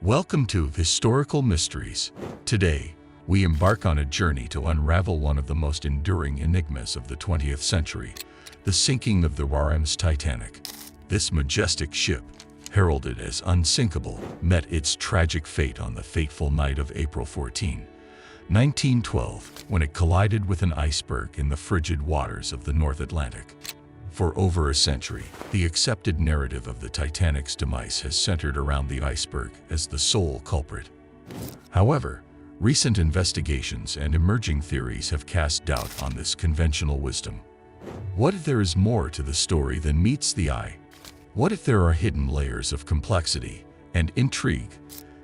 Welcome to Historical Mysteries. Today, we embark on a journey to unravel one of the most enduring enigmas of the 20th century, the sinking of the RMS Titanic. This majestic ship, heralded as unsinkable, met its tragic fate on the fateful night of April 14, 1912, when it collided with an iceberg in the frigid waters of the North Atlantic. For over a century, the accepted narrative of the Titanic's demise has centered around the iceberg as the sole culprit. However, recent investigations and emerging theories have cast doubt on this conventional wisdom. What if there is more to the story than meets the eye? What if there are hidden layers of complexity and intrigue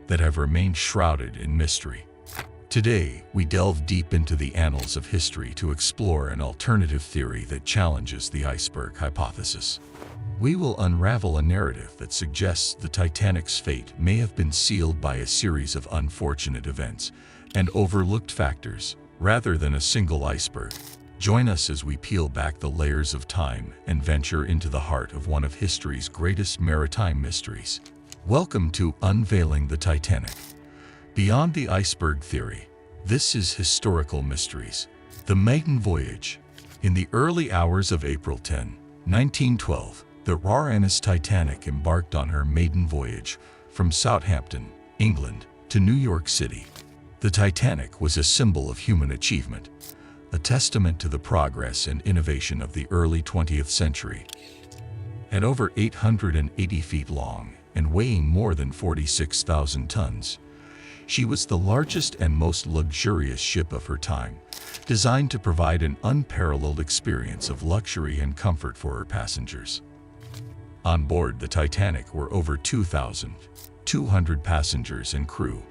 that have remained shrouded in mystery? Today, we delve deep into the annals of history to explore an alternative theory that challenges the iceberg hypothesis. We will unravel a narrative that suggests the Titanic's fate may have been sealed by a series of unfortunate events and overlooked factors, rather than a single iceberg. Join us as we peel back the layers of time and venture into the heart of one of history's greatest maritime mysteries. Welcome to Unveiling the Titanic. Beyond the iceberg theory, this is Historical Mysteries. The Maiden Voyage. In the early hours of April 10, 1912, the RMS Titanic embarked on her maiden voyage from Southampton, England, to New York City. The Titanic was a symbol of human achievement, a testament to the progress and innovation of the early 20th century. At over 880 feet long and weighing more than 46,000 tons, she was the largest and most luxurious ship of her time, designed to provide an unparalleled experience of luxury and comfort for her passengers. On board the Titanic were over 2,200 passengers and crew,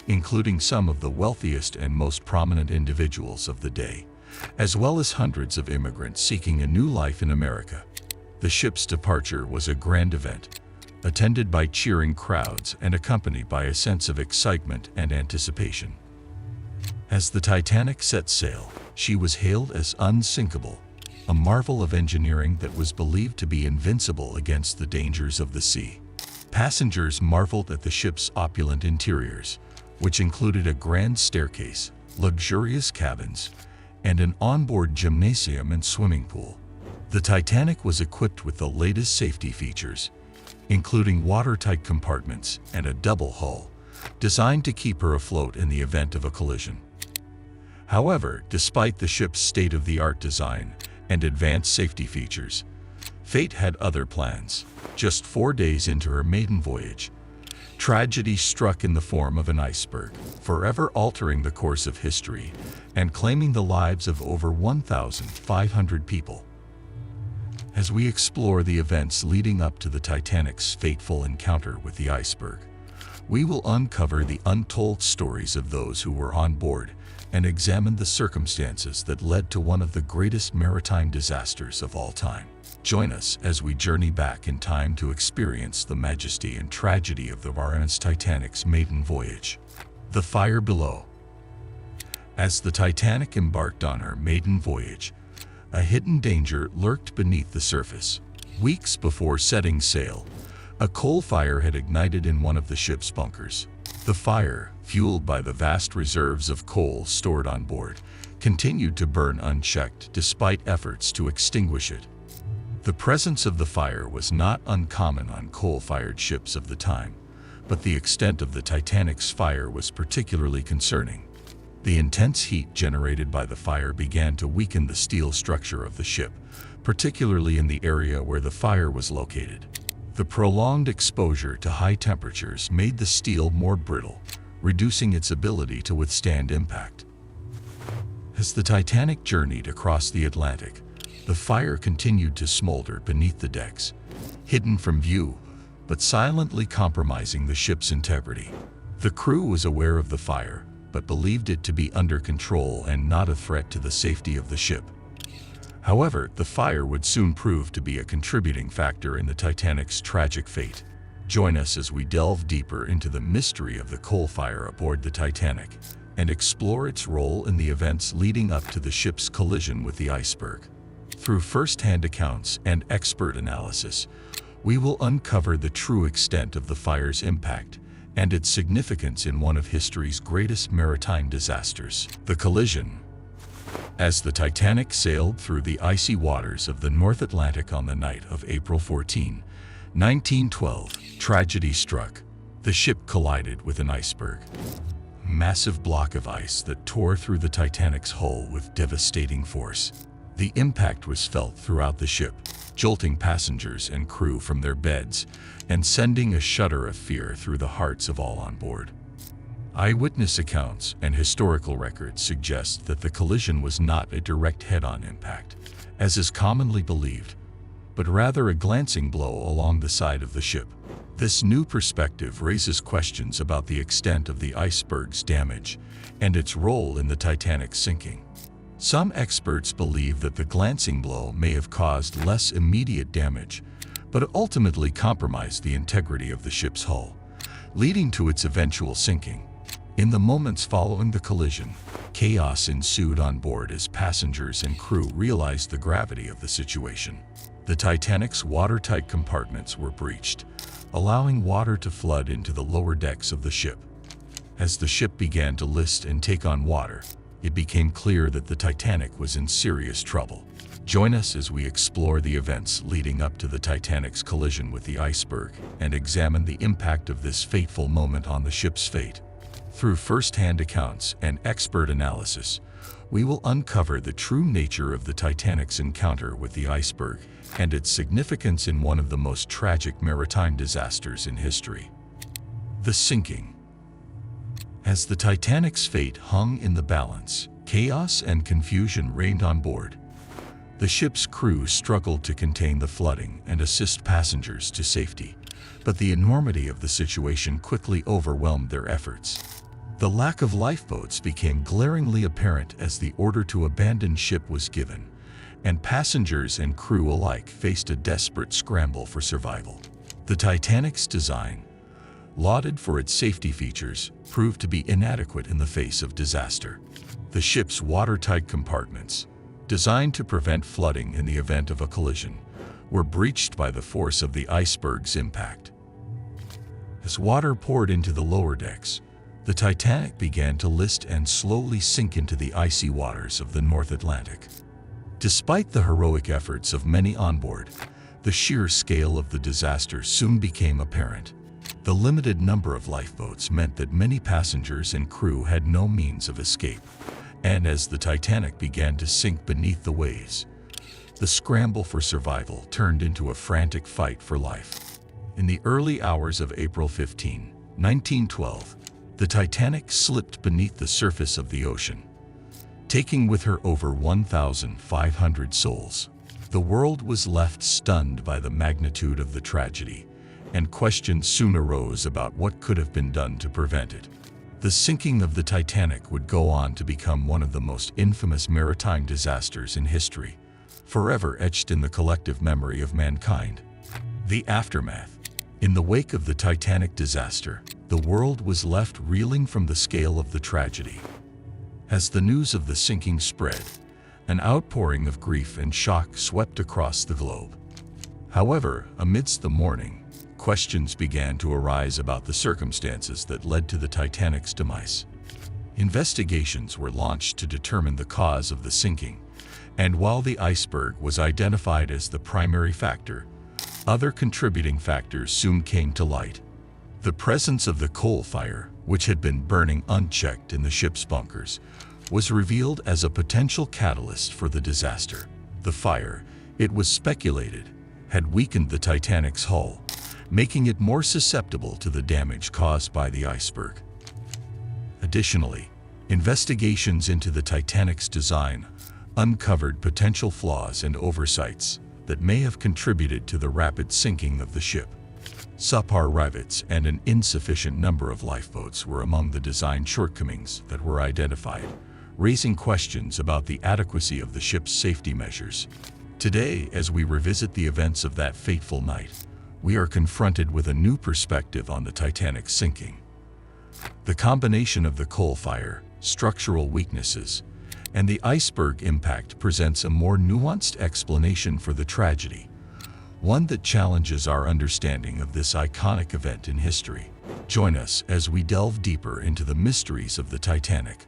including some of the wealthiest and most prominent individuals of the day, as well as hundreds of immigrants seeking a new life in America. The ship's departure was a grand event, attended by cheering crowds and accompanied by a sense of excitement and anticipation. As the Titanic set sail, she was hailed as unsinkable, a marvel of engineering that was believed to be invincible against the dangers of the sea. Passengers marveled at the ship's opulent interiors, which included a grand staircase, luxurious cabins, and an onboard gymnasium and swimming pool. The Titanic was equipped with the latest safety features, including watertight compartments and a double hull, designed to keep her afloat in the event of a collision. However, despite the ship's state-of-the-art design and advanced safety features, fate had other plans. Just 4 days into her maiden voyage, tragedy struck in the form of an iceberg, forever altering the course of history and claiming the lives of over 1,500 people. As we explore the events leading up to the Titanic's fateful encounter with the iceberg, we will uncover the untold stories of those who were on board and examine the circumstances that led to one of the greatest maritime disasters of all time. Join us as we journey back in time to experience the majesty and tragedy of the RMS Titanic's maiden voyage. The fire below. As the Titanic embarked on her maiden voyage, a hidden danger lurked beneath the surface. Weeks before setting sail, a coal fire had ignited in one of the ship's bunkers. The fire, fueled by the vast reserves of coal stored on board, continued to burn unchecked despite efforts to extinguish it. The presence of the fire was not uncommon on coal-fired ships of the time, but the extent of the Titanic's fire was particularly concerning. The intense heat generated by the fire began to weaken the steel structure of the ship, particularly in the area where the fire was located. The prolonged exposure to high temperatures made the steel more brittle, reducing its ability to withstand impact. As the Titanic journeyed across the Atlantic, the fire continued to smolder beneath the decks, hidden from view, but silently compromising the ship's integrity. The crew was aware of the fire, but believed it to be under control and not a threat to the safety of the ship. However, the fire would soon prove to be a contributing factor in the Titanic's tragic fate. Join us as we delve deeper into the mystery of the coal fire aboard the Titanic and explore its role in the events leading up to the ship's collision with the iceberg. Through first-hand accounts and expert analysis, we will uncover the true extent of the fire's impact and its significance in one of history's greatest maritime disasters, the collision. As the Titanic sailed through the icy waters of the North Atlantic on the night of April 14, 1912, tragedy struck. The ship collided with an iceberg, a massive block of ice that tore through the Titanic's hull with devastating force. The impact was felt throughout the ship, jolting passengers and crew from their beds and sending a shudder of fear through the hearts of all on board. Eyewitness accounts and historical records suggest that the collision was not a direct head-on impact, as is commonly believed, but rather a glancing blow along the side of the ship. This new perspective raises questions about the extent of the iceberg's damage and its role in the Titanic's sinking. Some experts believe that the glancing blow may have caused less immediate damage, but ultimately compromised the integrity of the ship's hull, leading to its eventual sinking. In the moments following the collision, chaos ensued on board as passengers and crew realized the gravity of the situation. The Titanic's watertight compartments were breached, allowing water to flood into the lower decks of the ship. As the ship began to list and take on water, it became clear that the Titanic was in serious trouble. Join us as we explore the events leading up to the Titanic's collision with the iceberg and examine the impact of this fateful moment on the ship's fate. Through first-hand accounts and expert analysis, we will uncover the true nature of the Titanic's encounter with the iceberg and its significance in one of the most tragic maritime disasters in history. The sinking. As the Titanic's fate hung in the balance, chaos and confusion reigned on board. The ship's crew struggled to contain the flooding and assist passengers to safety, but the enormity of the situation quickly overwhelmed their efforts. The lack of lifeboats became glaringly apparent as the order to abandon ship was given, and passengers and crew alike faced a desperate scramble for survival. The Titanic's design, lauded for its safety features, proved to be inadequate in the face of disaster. The ship's watertight compartments, designed to prevent flooding in the event of a collision, were breached by the force of the iceberg's impact. As water poured into the lower decks, the Titanic began to list and slowly sink into the icy waters of the North Atlantic. Despite the heroic efforts of many on board, the sheer scale of the disaster soon became apparent. The limited number of lifeboats meant that many passengers and crew had no means of escape, and as the Titanic began to sink beneath the waves, the scramble for survival turned into a frantic fight for life. In the early hours of April 15, 1912, the Titanic slipped beneath the surface of the ocean, taking with her over 1,500 souls. The world was left stunned by the magnitude of the tragedy, and questions soon arose about what could have been done to prevent it. The sinking of the Titanic would go on to become one of the most infamous maritime disasters in history, forever etched in the collective memory of mankind. The aftermath. In the wake of the Titanic disaster, the world was left reeling from the scale of the tragedy. As the news of the sinking spread, an outpouring of grief and shock swept across the globe. However, amidst the mourning, questions began to arise about the circumstances that led to the Titanic's demise. Investigations were launched to determine the cause of the sinking, and while the iceberg was identified as the primary factor, other contributing factors soon came to light. The presence of the coal fire, which had been burning unchecked in the ship's bunkers, was revealed as a potential catalyst for the disaster. The fire, it was speculated, had weakened the Titanic's hull, making it more susceptible to the damage caused by the iceberg. Additionally, investigations into the Titanic's design uncovered potential flaws and oversights that may have contributed to the rapid sinking of the ship. Subpar rivets and an insufficient number of lifeboats were among the design shortcomings that were identified, raising questions about the adequacy of the ship's safety measures. Today, as we revisit the events of that fateful night, we are confronted with a new perspective on the Titanic's sinking. The combination of the coal fire, structural weaknesses, and the iceberg impact presents a more nuanced explanation for the tragedy, one that challenges our understanding of this iconic event in history. Join us as we delve deeper into the mysteries of the Titanic,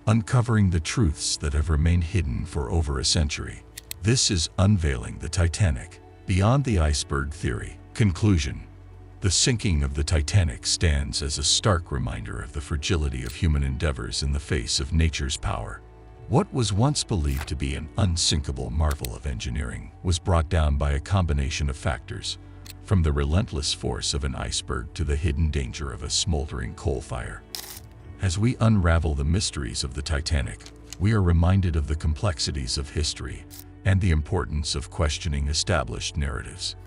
uncovering the truths that have remained hidden for over a century. This is Unveiling the Titanic, Beyond the Iceberg Theory. Conclusion: the sinking of the Titanic stands as a stark reminder of the fragility of human endeavors in the face of nature's power. What was once believed to be an unsinkable marvel of engineering was brought down by a combination of factors, from the relentless force of an iceberg to the hidden danger of a smoldering coal fire. As we unravel the mysteries of the Titanic, we are reminded of the complexities of history and the importance of questioning established narratives.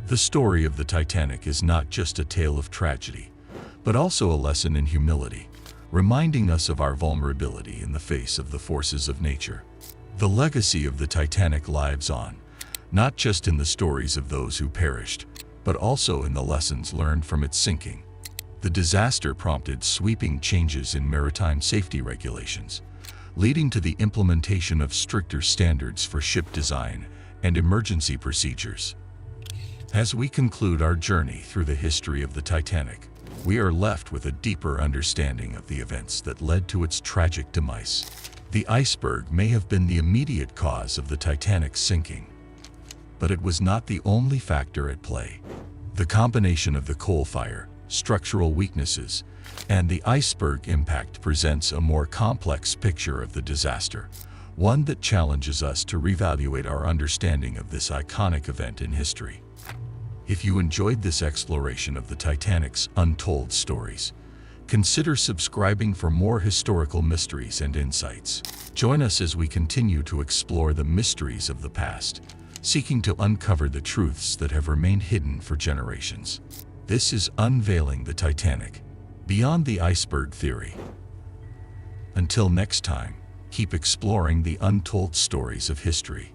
The story of the Titanic is not just a tale of tragedy, but also a lesson in humility, reminding us of our vulnerability in the face of the forces of nature. The legacy of the Titanic lives on, not just in the stories of those who perished, but also in the lessons learned from its sinking. The disaster prompted sweeping changes in maritime safety regulations, leading to the implementation of stricter standards for ship design and emergency procedures. As we conclude our journey through the history of the Titanic, we are left with a deeper understanding of the events that led to its tragic demise. The iceberg may have been the immediate cause of the Titanic's sinking, but it was not the only factor at play. The combination of the coal fire, structural weaknesses, and the iceberg impact presents a more complex picture of the disaster, one that challenges us to reevaluate our understanding of this iconic event in history. If you enjoyed this exploration of the Titanic's untold stories, consider subscribing for more historical mysteries and insights. Join us as we continue to explore the mysteries of the past, seeking to uncover the truths that have remained hidden for generations. This is Unveiling the Titanic, Beyond the Iceberg Theory. Until next time, keep exploring the untold stories of history.